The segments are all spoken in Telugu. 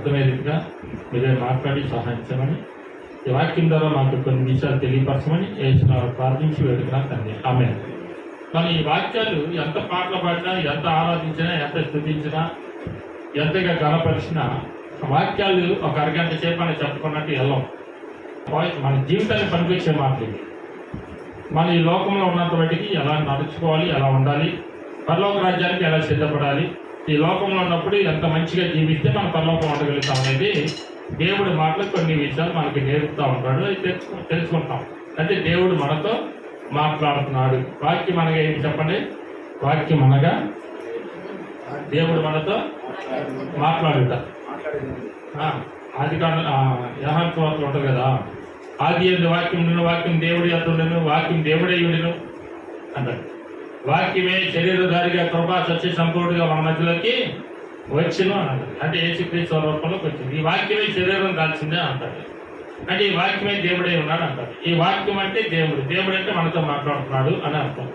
అర్థమయ్యేదిగా మీరే మాట్లాడి సహాయించమని ఈ వాక్యం ద్వారా మాకు కొన్ని విషయాలు తెలియపరచమని యేసునామములో ప్రార్థించి వేడుకున్నాను తండ్రి. ఆమేన్. కానీ ఈ వాక్యాలు ఎంత పాటలు పాడినా, ఎంత ఆరాధించినా, ఎంత స్తుతించినా, ఎంతగా గణపరిచినా వాక్యాలు ఒక అరగంట సేపు అని చెప్పుకున్నట్టు వెళ్ళం. మన జీవితాన్ని పనిపించే మాటలు. మన ఈ లోకంలో ఉన్నంత వాటికి ఎలా నడుచుకోవాలి, ఎలా ఉండాలి, పరలోక రాజ్యానికి ఎలా సిద్ధపడాలి, ఈ లోకంలో ఉన్నప్పుడు ఎంత మంచిగా జీవిస్తే మన పరలోకం ఉండగలుగుతాం అనేది దేవుడి మాటలు కొన్ని విషయాలు మనకి నేర్పుతూ ఉంటాడు. తెలుసుకుంటాం. అంటే దేవుడు మనతో మాట్లాడుతున్నాడు. వాక్యం అనగా ఏంటి చెప్పండి? వాక్యం అనగా దేవుడు మనతో మాట్లాడుట. అది కాదు, యోహాను సువార్తలో ఉంటుంది కదా, ఆది యందు వాక్యం ఉండెను, వాక్యం దేవుడి యొద్ద ఉండెను, వాక్యం దేవుడే ఉండెను అంటాడు. వాక్యమే శరీరధారిగా కృపా సత్య సంపూర్ణంగా మన మధ్యలోకి వచ్చును అన్నది. అంటే యేసుక్రీస్తు రూపంలోకి వచ్చింది. ఈ వాక్యమే శరీరం దాల్చిందే అంటాడు. అంటే ఈ వాక్యమే దేవుడే ఉన్నాడు అంటాడు. ఈ వాక్యం అంటే దేవుడు, దేవుడు అంటే మనతో మాట్లాడుతున్నాడు అని అర్థం.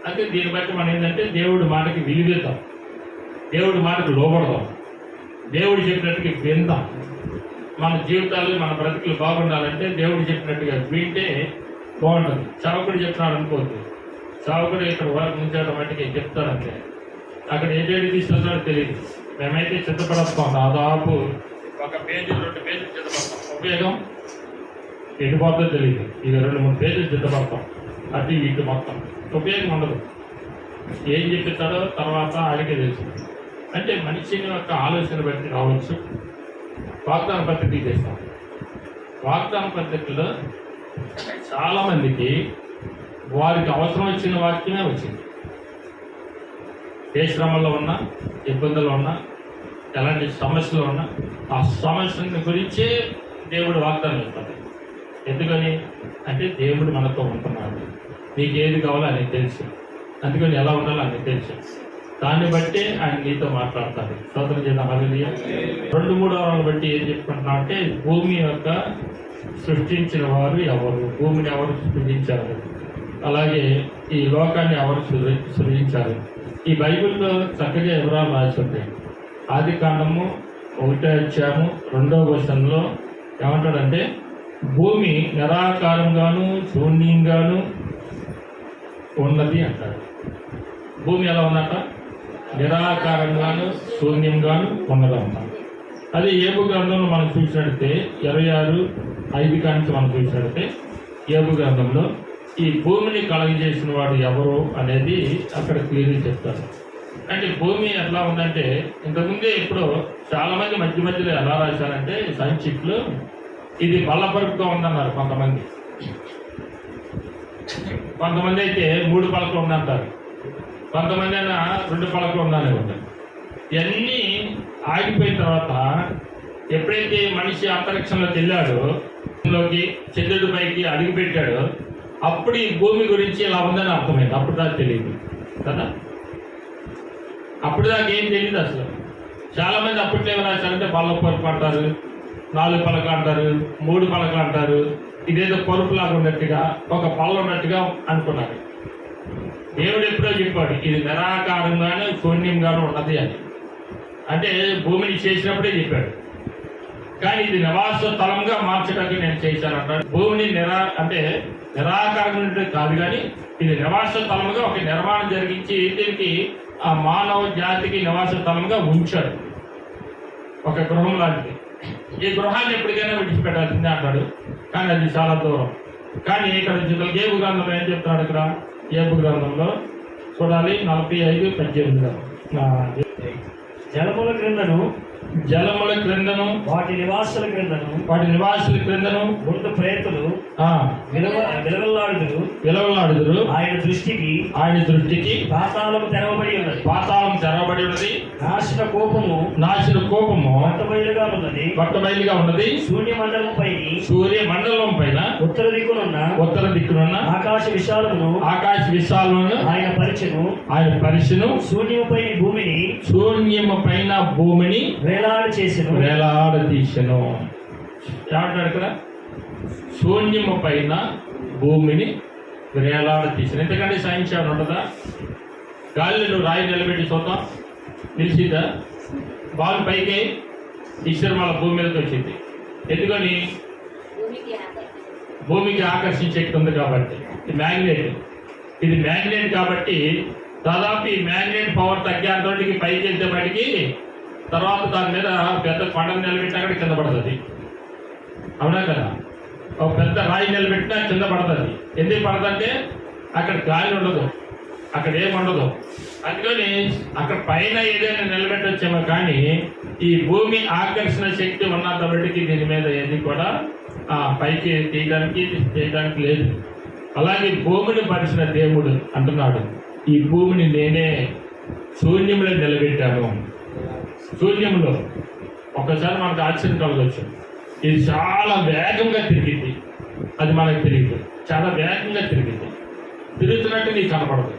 అంటే దీన్ని బట్టి మనం ఏంటంటే దేవుడి మాటకి విలువిద్దాం, దేవుడి మాటకు లోబడదాం, దేవుడు చెప్పినట్టుగా విందాం. మన జీవితాలు, మన బ్రతుకులు బాగుండాలంటే దేవుడు చెప్పినట్టుగా వింటే బాగుంటుంది. చవకుడు చెప్తున్నాడు అనుకోవద్దు. చవకుడు ఇక్కడ వర్క్ ఉంచడం మట్టికి చెప్తాడంటే అక్కడ ఏడేడు తీసుకెళ్తాడో తెలియదు. మేమైతే సిద్ధపడతాం, దాదాపు 1 పేజీ 2 పేజీలు సిద్ధపడతాం. ఉపయోగం ఎటుపోతుందో తెలియదు. ఇక 2-3 పేజీలు సిద్ధపడతాం. అటు ఇటు మొత్తం ఉపయోగం ఉండదు. ఏం చెప్పిస్తాడో తర్వాత ఆయనకే తెలుసు. అంటే మనిషిని యొక్క ఆలోచన బట్టి రావచ్చు. వాగ్దాన పత్రిక చేస్తాం. వాగ్దాన పత్రికలో చాలామందికి వారికి అవసరం వచ్చిన వాక్యమే వచ్చింది. ఏ శ్రమలో ఉన్నా, ఇబ్బందులు ఉన్నా, ఎలాంటి సమస్యలు ఉన్నా ఆ సమస్యల గురించే దేవుడు వాగ్దానం ఇస్తాడు. ఎందుకని అంటే దేవుడు మనతో ఉంటున్నాడు. నీకు ఏది కావాలో ఆయనకు తెలుసు. అందుకని ఎలా ఉండాలో ఆయనకు తెలుసు. దాన్ని బట్టి ఆయన నీతో మాట్లాడతాడు. స్తోత్రం చేద్దాం. హల్లెలూయా. 2-3 వారాలు బట్టి ఏం చెప్పుకుంటున్నా అంటే భూమి యొక్క సృష్టించిన వారు ఎవరు, భూమిని ఎవరు సృష్టించారు, అలాగే ఈ లోకాన్ని ఎవరు సృష్టించారు. ఈ బైబిల్లో చక్కగా వివరాలు రాసి ఉంటాయి. ఆది కాండము 1వ అధ్యాయము 2వ వచనంలో ఏమంటాడంటే భూమి నిరాకారంగాను శూన్యంగాను ఉన్నది అంటాడు. భూమి ఎలా ఉన్నట? నిరాకారంగాను శూన్యంగాను ఉన్నదంట. అది ఏబు గ్రంథంలో మనం చూసినట్టే 26:5 కానించి మనం చూసినట్టే ఏబు గ్రంథంలో ఈ భూమిని కలగజేసిన వాడు ఎవరు అనేది అక్కడ క్లియర్గా చెప్తారు. అంటే భూమి ఎట్లా ఉందంటే ఇంతకుముందే ఇప్పుడు చాలామంది మధ్యలో ఎలా రాశారంటే సైంటిస్టులు ఇది బల్లపరుపుగా ఉందన్నారు. కొంతమంది అయితే 3 పలకలు ఉందంటారు, కొంతమంది అయినా 2 పలకలు ఉందనే ఉంటారు. ఇవన్నీ ఆగిపోయిన తర్వాత ఎప్పుడైతే మనిషి అంతరిక్షంలోకి వెళ్ళాడో, చంద్రుడి పైకి అడుగుపెట్టాడో అప్పుడు ఈ భూమి గురించి ఇలా ఉందని అర్థమైంది. అప్పుడు దాకా తెలియదు కదా, అప్పుడు దాకా ఏం తెలియదు అసలు. చాలామంది అప్పట్లో ఏమైనా రాశారంటే బల్ల పరుపు అంటారు, 4 పలకలు అంటారు, 3 పలకలు అంటారు. ఇదేదో పరుపులాగా ఉన్నట్టుగా, ఒక పళ్ళు ఉన్నట్టుగా అనుకున్నారు. దేవుడు ఎప్పుడో చెప్పాడు ఇది నిరాకారంగానే శూన్యంగానే ఉన్నది అని. అంటే భూమిని చేసినప్పుడే చెప్పాడు. కానీ ఇది నివాస స్థలంగా మార్చడానికి నేను చేశానంటాడు. భూమిని నిరాకారంగా కాదు, కానీ ఇది నివాస స్థలంగా ఒక నిర్మాణం జరిగించి దీనికి ఆ మానవ జాతికి నివాస స్థలంగా ఉంచాడు. ఒక గృహం లాంటిది. ఈ గృహాన్ని ఎప్పటికైనా విడిచిపెట్టాల్సిందే అంటాడు. కానీ అది చాలా దూరం. కానీ ఇక్కడ ఏబు గ్రంథంలో ఏం చెప్తున్నాడు? ఇక్కడ ఏబు గ్రంథంలో చూడాలి 45:18 జలముల క్రిందను వాటి నివాసుల క్రిందను మృత ప్రేతులు విలవలాడుదురు. ఆయన దృష్టికి పాతాళం తెరవబడి ఉన్నది. నాశన కోపము పట్టబయలుగా ఉన్నది. సూర్యమండలం పైన ఉత్తర దిక్కునున్న ఆకాశ విశాలమును ఆయన పరిచెను. శూన్యము పైన భూమిని వేలాడదీసెను. ఏమంటాడు ఇక్కడ? శూన్యము పైన భూమిని వేలాడదీసెను. ఎందుకంటే సైన్స్ ఏమైనా ఉంటుందా? గాలిలో నువ్వు రాయి నిలబెట్టి చూద్దాం, నిలిచిద్దా? బాల్ పైకి ఇసురు మళ్ళీ భూమి మీదకి వచ్చింది. ఎందుకని? భూమికి ఆకర్షించే శక్తి ఉంది కాబట్టి. ఇది మ్యాగ్నెట్ కాబట్టి దాదాపు ఈ మ్యాగ్నెట్ పవర్ తగ్గేంతటికి పైకి వెళ్తే బయటికి తర్వాత దాని మీద పెద్ద కొండను నిలబెట్టినా కూడా కింద పడుతుంది. అవునా కదా? ఒక పెద్ద రాయి నిలబెట్టినా కింద పడుతుంది. ఎందుకు పడుతుందంటే అక్కడ గాలి ఉండదు, అక్కడ ఏముండదు. అందుకని అక్కడ పైన ఏదైనా నిలబెట్టొచ్చేమో కానీ ఈ భూమి ఆకర్షణ శక్తి ఉన్నంత బట్టికి దీని మీద ఏది కూడా పైకి చేయడానికి లేదు. అలాగే భూమిని పరిచిన దేవుడు అంటున్నాడు, ఈ భూమిని నేనే శూన్యంలో నిలబెట్టాను. శూన్యంలో ఒకసారి మనకు ఆశ్చర్యం కలగచ్చు. ఇది చాలా వేగంగా తిరిగింది, అది మనకు తెలియదు. చాలా వేగంగా తిరిగింది, తిరుగుతున్నట్టు నీకు కనపడదు.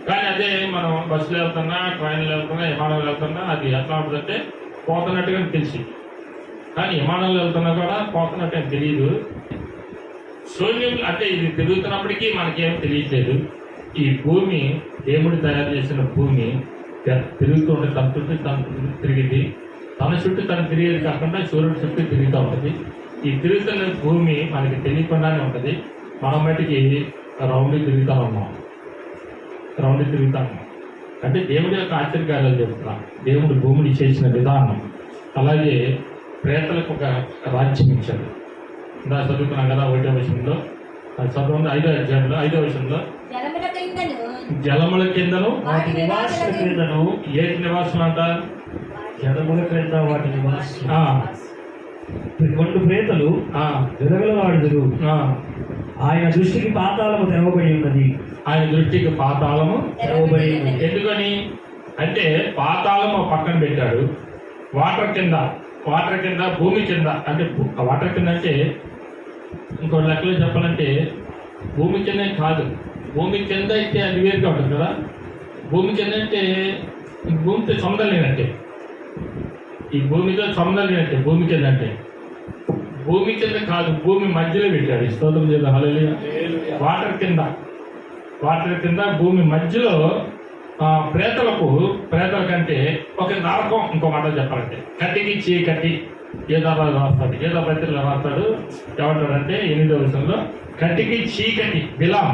కానీ అదే మనం బస్సులో వెళ్తున్నా, ట్రైన్లో వెళ్తున్నా, విమానంలో వెళ్తున్నా అది ఎట్లా ఉంటుందంటే పోతున్నట్టుగా తెలిసి, కానీ విమానంలో వెళ్తున్నా కూడా పోతున్నట్టు తెలియదు. శూన్యం అంటే ఇది తిరుగుతున్నప్పటికీ మనకేం తెలియట్లేదు. ఈ భూమి దేవుడు తయారు చేసిన భూమి తిరుగుతుంటే తన చుట్టూ తను తిరిగింది. తన చుట్టూ తను తిరిగేది కాకుండా సూర్యుడి చుట్టూ తిరుగుతూ ఉంటుంది. ఈ తిరుగుతున్న భూమి మనకి తెలియకుండానే ఉంటుంది. మనం బయటికి రౌండ్ తిరుగుతూ ఉన్నాం. అంటే దేవుడి యొక్క ఆశ్చర్యకార్యాలు చెప్తున్నాం. దేవుడు భూమిని చేసిన విధానం. అలాగే ప్రేతలకు ఒక రాజ్యం ఇచ్చాడు. ఇందా చదువుతున్నాం కదా 1వ వచనంలో, చదవండి 5వ అధ్యాయంలో 5వ వచనంలో, జలముల కిందను వాటి నివాసుల క్రిందను. ఏటి నివాసం అంట? జలముల క్రింద వాటి నివాసులు. 2 ప్రేతలు వెలగలవాడుదురు. ఆయన దృష్టికి పాతాళము తెరవబడి ఉన్నది. ఆయన దృష్టికి పాతాళము తెరవబడి ఉన్నది. ఎందుకని అంటే పాతాళము పక్కన పెట్టాడు. వాటర్ కింద భూమి కింద, అంటే వాటర్ కింద అంటే ఇంకో లెక్కలో చెప్పాలంటే భూమి కింద కాదు. భూమి కింద అయితే అది వేరుగా ఉంటుంది కదా. భూమి కింద అంటే భూమితో సొందలేనట్టే, ఈ భూమితో సొందలేనట్టే. భూమి కింద అంటే భూమి కింద కాదు, భూమి మధ్యలో పెట్టాడు. స్తోత్రం చేద్దాం. హల్లెలూయా. వాటర్ కింద భూమి మధ్యలో ప్రేతల కంటే ఒక నరకం. ఇంకో మాట చెప్పాలంటే కట్టికి చీకటి. ఏదో రాస్తాడు, ఏదో పత్రికలో రాస్తాడు. ఏమంటాడంటే 8వ వచనంలో కట్టికి చీకటి బిలాం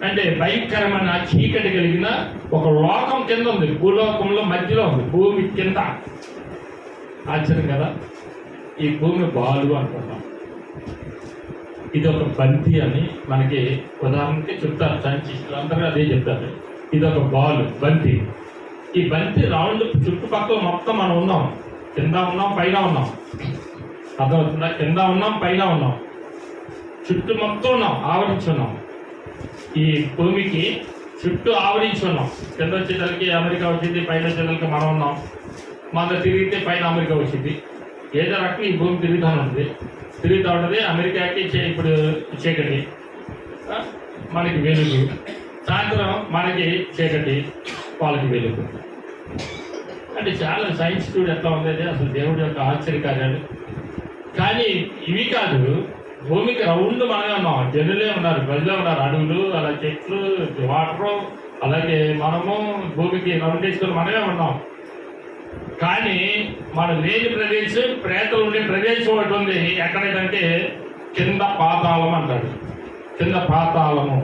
అంటే భయంకరమైన చీకటి కలిగిన ఒక లోకం కింద ఉంది. భూలోకంలో మధ్యలో ఉంది, భూమి కింద. ఆశ్చర్యం కదా. ఈ భూమి బాలు అనుకుంటాం. ఇది ఒక బంతి అని మనకి ఉదాహరణకి చెప్తారు సైంటిస్టులు అందరూ అదే చెప్తారు. ఇది ఒక బంతి. ఈ బంతి రౌండ్ చుట్టుపక్కల మొత్తం మనం ఉన్నాం. కింద ఉన్నాం, పైన ఉన్నాం. అర్థమవుతుందా? కింద ఉన్నాం, పైన ఉన్నాం, చుట్టూ మొత్తం ఉన్నాం, ఆవరించి ఉన్నాం. ఈ భూమికి చుట్టూ ఆవరించి ఉన్నాం. కింద వచ్చేసరికి అమెరికా వచ్చింది, పైన వచ్చేసరికి మనం ఉన్నాం. మన తిరిగితే పైన అమెరికా వచ్చింది. ఏదో రకం ఈ భూమి తిరుగుతూ ఉంటుంది. అమెరికాకి ఇప్పుడు చీకటి, మనకి వెలుగు. సాయంత్రం మనకి చీకటి, వాళ్ళకి వెలుగు. అంటే చాలా సైన్స్ స్టూడెంట్ ఎట్లా ఉండేది అసలు దేవుడి యొక్క ఆశ్చర్యకార్యాలు. కానీ ఇవి కాదు, భూమికి రౌండ్ మనమే ఉన్నాం. జనులే ఉన్నారు, ప్రజలే ఉన్నారు, అడవులు, అలా చెట్లు, వాటరు. అలాగే మనము భూమికి రౌండ్ వేసుకొని మనమే ఉన్నాం. కానీ మనం లేని ప్రదేశం, ప్రేతలు ఉండే ప్రదేశం ఒకటి ఉంది. ఎక్కడైతే కింద పాతాళం అంటాడు. కింద పాతాళము.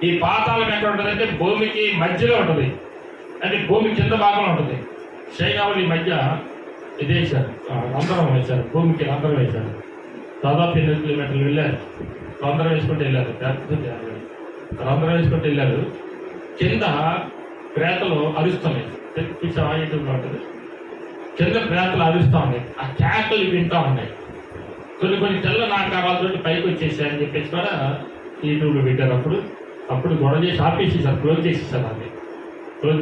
ఈ పాతాళం ఎక్కడ ఉంటుందంటే భూమికి మధ్యలో ఉంటుంది. అంటే భూమి కింద భాగంలో ఉంటుంది. చైనావులు ఈ మధ్య ఇదేశారు, రంధ్రం వేశారు, భూమికి రంధ్రం వేశారు. దాదాపు 8 కిలోమీటర్లు వెళ్ళారు, రంధ్రం వేసుకుంటూ వెళ్ళారు. రంధ్రం వేసుకుంటూ వెళ్ళారు. కింద ప్రేతలు అరుస్తున్నాయి. చూసావా? యూట్యూబ్లో ఉంటుంది. కింద ప్రేతలు అరుస్తూ ఉన్నాయి. ఆ కేకలు వింటూ ఉన్నాయి. కొన్ని తెల్ల నాకారాలతో పైకి వచ్చేసాయని చెప్పేసి కూడా యూట్యూబ్లో పెట్టారు. అప్పుడు గొడవ చేసి ఆపేసేసారు, క్లోజ్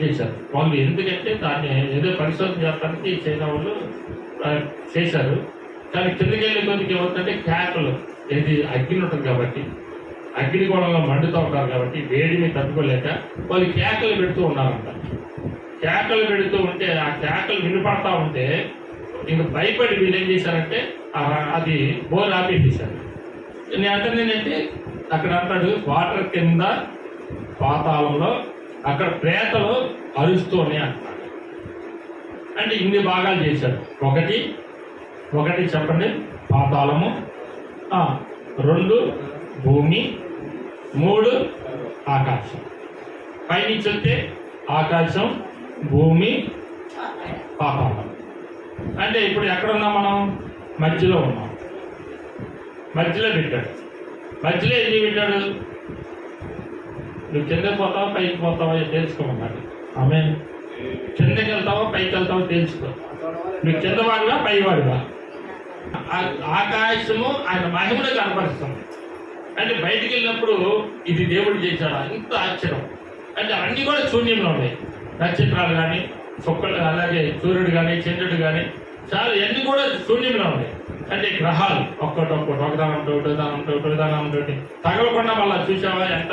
చేశారు వాళ్ళు. ఎందుకంటే దాన్ని ఏదో పరిశోధన చేయడానికి చైనా వాళ్ళు చేశారు. కానీ కిందకి వెళ్ళే కొద్దికి ఏమవుతుందంటే కేకలు, ఏది అగ్ని ఉంటుంది కాబట్టి, అగ్ని గోళంలో మండుతూ ఉంటారు కాబట్టి వేడిని తట్టుకోలేక వాళ్ళు కేకలు పెడుతూ ఉన్నారంట. కేకలు పెడుతూ ఉంటే ఆ కేకలు వినపడతా ఉంటే ఇంక భయపడి వీళ్ళు ఏం చేశారంటే అది బోర్ ఆపేసేశారు. నేను అంటానంటే అక్కడ అంటాడు వాటర్ కింద పాతాళంలో అక్కడ ప్రేతలు అరుస్తూనే అంటున్నాడు. అంటే ఇన్ని భాగాలు చేశాడు. ఒకటి చెప్పండి పాతాళము, 2 భూమి, 3 ఆకాశం. పైనుంచి వస్తే ఆకాశం, భూమి, పాతాళం. అంటే ఇప్పుడు ఎక్కడున్నాం మనం? మధ్యలో ఉన్నాం. మధ్యలో పెట్టాడు. మధ్యలో ఎందుకు పెట్టాడు? నువ్వు కిందకి పోతావా పైకి పోతావా తెలుసుకోమన్నాడు. ఆమె కిందకి వెళ్తావా పైకి వెళ్తావా తెలుసుకో. నువ్వు కిందవాడుగా పైవాడుగా. ఆకాశము ఆయన మహిమను కనపరుస్తుంది. అంటే బయటికి వెళ్ళినప్పుడు ఇది దేవుడు చేశాడా? ఇంత ఆశ్చర్యం. అంటే అన్నీ కూడా శూన్యంలో ఉన్నాయి. నక్షత్రాలు కానీ, చుక్కలు, అలాగే సూర్యుడు కానీ, చంద్రుడు కానీ, చాలా అన్నీ కూడా శూన్యంలో ఉన్నాయి. అంటే గ్రహాలు ఒక్కొక్కటి ఒకదానంతో తగలకుండా మళ్ళీ చూసావా ఎంత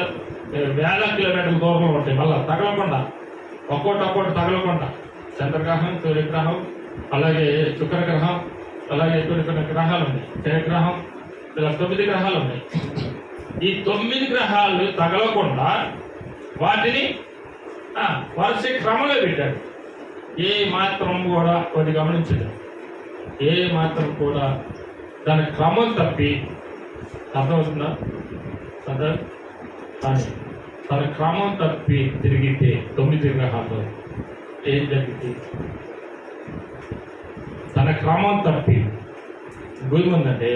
వేల కిలోమీటర్ల దూరంలో ఉంటాయి. మళ్ళీ తగలకుండా ఒక్కొక్కటి తగలకుండా చంద్రగ్రహం, సూర్యగ్రహం, అలాగే శుక్రగ్రహం, అలాగే కొన్ని గ్రహాలు ఉన్నాయి. శనిగ్రహం, ఇలా 9 గ్రహాలు ఉన్నాయి. ఈ 9 గ్రహాలు తగలకుండా వాటిని వరుస క్రమంలో పెట్టాడు. ఏ మాత్రం కూడా కొన్ని గమనించలేదు. ఏ మాత్రం కూడా దాని క్రమం తప్పి, అర్థమవుతుందా? కానీ తన క్రమం తప్పి తిరిగితే 9 గ్రహాలు ఏం జరిగింది? తన క్రమం తప్పి భూమి ఉందంటే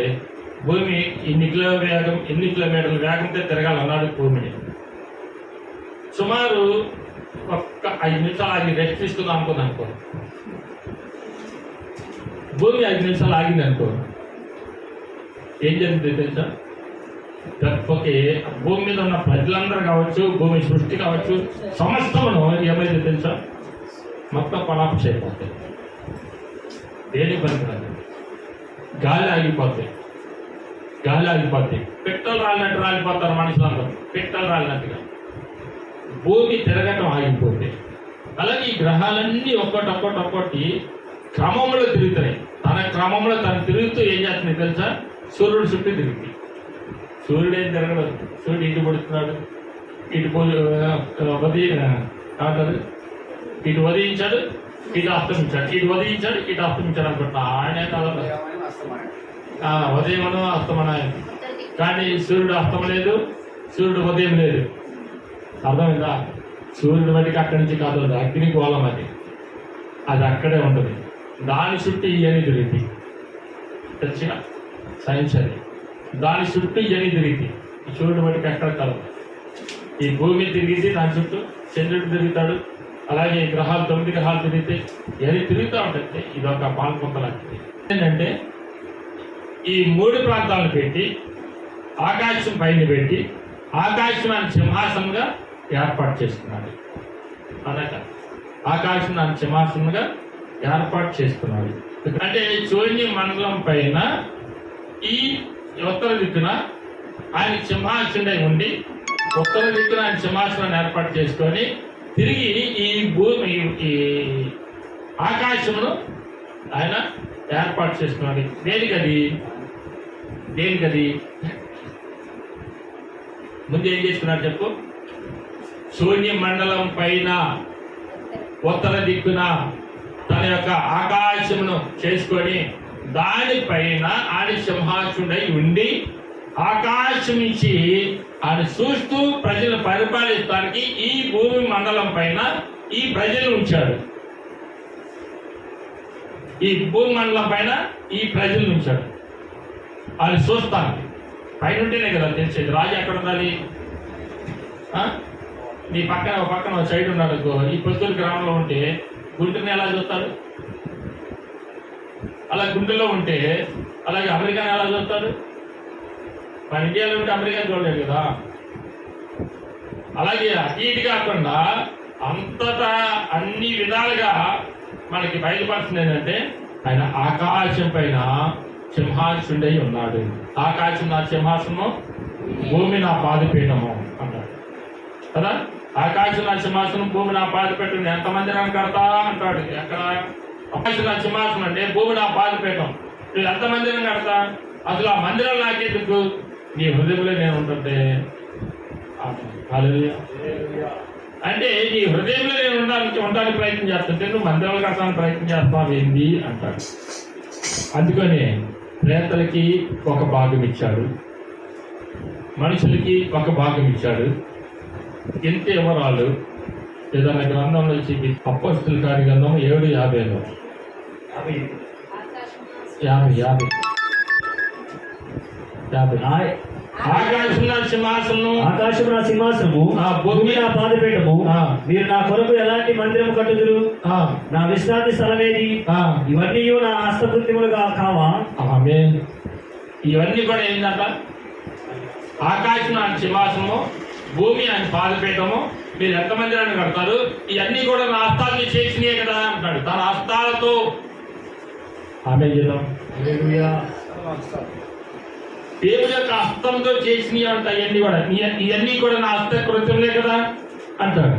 భూమి ఎన్ని కిలోమీటర్ల వేగంతో తిరగాలన్నాడు భూమిని. సుమారు ఒక్క 5 నిమిషాలు ఆగి రెస్ట్ తీసుకుందాం అనుకో. భూమి 5 నిమిషాలు ఆగింది అనుకో, ఏం జరిగింది తెలుసా? ఓకే, భూమి మీద ఉన్న ప్రజలందరూ కావచ్చు, భూమి సృష్టి కావచ్చు, సమస్తమును ఏమైంది తెలుసా? మొత్తం కొలాప్స్ అయిపోతాయి. దేని పనికిరాదు. గాలి ఆగిపోతాయి. పిట్టలు రాలినట్టు రాలిపోతారు మనుషులందరూ. పిట్టలు రాలినట్టుగా భూమి తిరగటం ఆగిపోతే, అలాగే ఈ గ్రహాలన్నీ ఒక్కొక్కటి క్రమంలో తిరుగుతున్నాయి. తన క్రమంలో తను తిరుగుతూ ఏం చేస్తుంది తెలుసా? సూర్యుడు చుట్టూ తిరిగి. సూర్యుడు ఏం తిరగలేదు. సూర్యుడు ఇటు పడుతున్నాడు, ఇటు ఉదయించాడు, ఇటు అస్తమించాడు, ఇటు ఉదయించాడు, ఇటు అస్తమించాడు అనుకుంటా. ఆయనే కాలంలో ఉదయమను అస్తమన. కానీ సూర్యుడు అస్తం లేదు, సూర్యుడు ఉదయం లేదు. అర్థమైందా? సూర్యుడు బట్టికి అక్కడి నుంచి కాదు, అగ్ని గోళం అది అక్కడే ఉంటుంది. దాని చుట్టూ ఇవన్నీ తిరిగింది. తెలిసిన సైన్స్ అది. దాని చుట్టూ ఇవన్నీ తిరిగింది. ఈ సూర్యుడు బట్టికి ఎక్కడ కాదు. ఈ భూమి తిరిగింది, దాని చుట్టూ చంద్రుడు తిరుగుతాడు, అలాగే గ్రహాలు 9 గ్రహాలు తిరిగితే ఇవన్నీ తిరుగుతూ ఉంటాయి. ఇది ఒక పాల్పొంత లాంటిది. ఏంటంటే ఈ 3 ప్రాంతాలను పెట్టి ఆకాశం పైన పెట్టి ఆకాశం సింహాసనంగా ఏర్పాటు చేస్తున్నాడు. అనక ఆకాశం సింహాసనంగా ఏర్పాటు చేస్తున్నాడు. అంటే శూన్య మండలం పైన ఈ ఉత్తర దిక్కున ఆయన సింహాసనుడై ఉండి, ఉత్తర దిక్కున ఆయన సింహాసనాన్ని ఏర్పాటు చేసుకొని తిరిగి ఈ భూమి ఈ ఆకాశమును ఆయన ఏర్పాటు చేస్తున్నాడు. దేనికది ముందు ఏం చేసుకున్నాడు చెప్పు? శూన్య మండలం పైన ఉత్తర దిక్కున తన యొక్క ఆకాశమును చేసుకొని దానిపైన ఆయన సింహాసనుడై ఉండి ఆకాశం నుంచి ఆయన చూస్తూ ప్రజలను పరిపాలించడానికి ఈ భూమి మండలం పైన ఈ ప్రజలు ఉంచాడు. ఈ భూమి మండలం పైన ఈ ప్రజలు ఉంచాడు. ఆయన చూస్తాను పైన ఉంటేనే కదా తెలిసేది. రాజు ఎక్కడ ఉండాలి? నీ పక్కన సైడ్ ఉన్నాడు. ఈ పొద్దుల గ్రామంలో ఉంటే గుంటూరుని ఎలా చూస్తాడు? అలా గుంటూరులో ఉంటే అలాగే అమెరికాని ఎలా చూస్తాడు? మన ఇండియాలో ఉంటే అమెరికా చూడలేదు కదా. అలాగే అటు ఇటు కాకుండా అంతటా అన్ని విధాలుగా మనకి బయలుపడుతుంది ఏంటంటే ఆయన ఆకాశం పైన సింహాసనుడై ఉన్నాడు. ఆకాశం నా సింహాసనము, భూమి నా పాదపీఠము అన్నాడు కదా. ఆకాశం నా సింహాసనం, భూమి నా పాదపీఠం. ఎంత మందిరాన్ని కడతా అంటాడు. ఎక్కడ? ఆకాశం నా సింహాసనం అంటే భూమి నా పాదపీఠం. నువ్వు ఎంత మందిరం కడతా? అసలు ఆ మందిరం నాకెందుకు? నీ హృదయంలో నేను ఉంటుంటే. అంటే నీ హృదయంలో నేను ఉండడానికి ప్రయత్నం చేస్తుంటే నువ్వు మందిరాలు కట్టడానికి ప్రయత్నం చేస్తావు ఏంది అంటాడు. అందుకనే ప్రేతలకి ఒక భాగం ఇచ్చాడు, మనుషులకి ఒక భాగం ఇచ్చాడు. ఎంత వివరాలు ఏదైనా గ్రంథంలో చూపి అపోస్తుల కార్య గ్రంథం 7:50 ఆకాశం నా సింహాసనం, ఆకాశం నా సింహాసనము, ఆ భూమి నా పాదపీఠము. మీరు నా కొరకు ఎలాంటి మందిరము కట్టుదురు? నా విశ్రాంతి స్థలమేది? ఇవన్నీ నా హస్తకృత్యములుగా కావా? ఆమేన్. ఇవన్నీ కూడా ఏంటంట? ఆకాశం ఆయన సింహాసనము, భూమి ఆయన పాదపీఠము. మీరు ఎంతమంది అని కడతారు? ఇవన్నీ కూడా నా హస్తాలతో చేసినాయి కదా అంటాడు. తన హస్తాలతో. ఆమె చేద్దాం. దేవుడి యొక్క హస్తంతో చేసినవి అంట. ఇవన్నీ కూడా నా హస్త కృత్యములే కదా అంటాడు.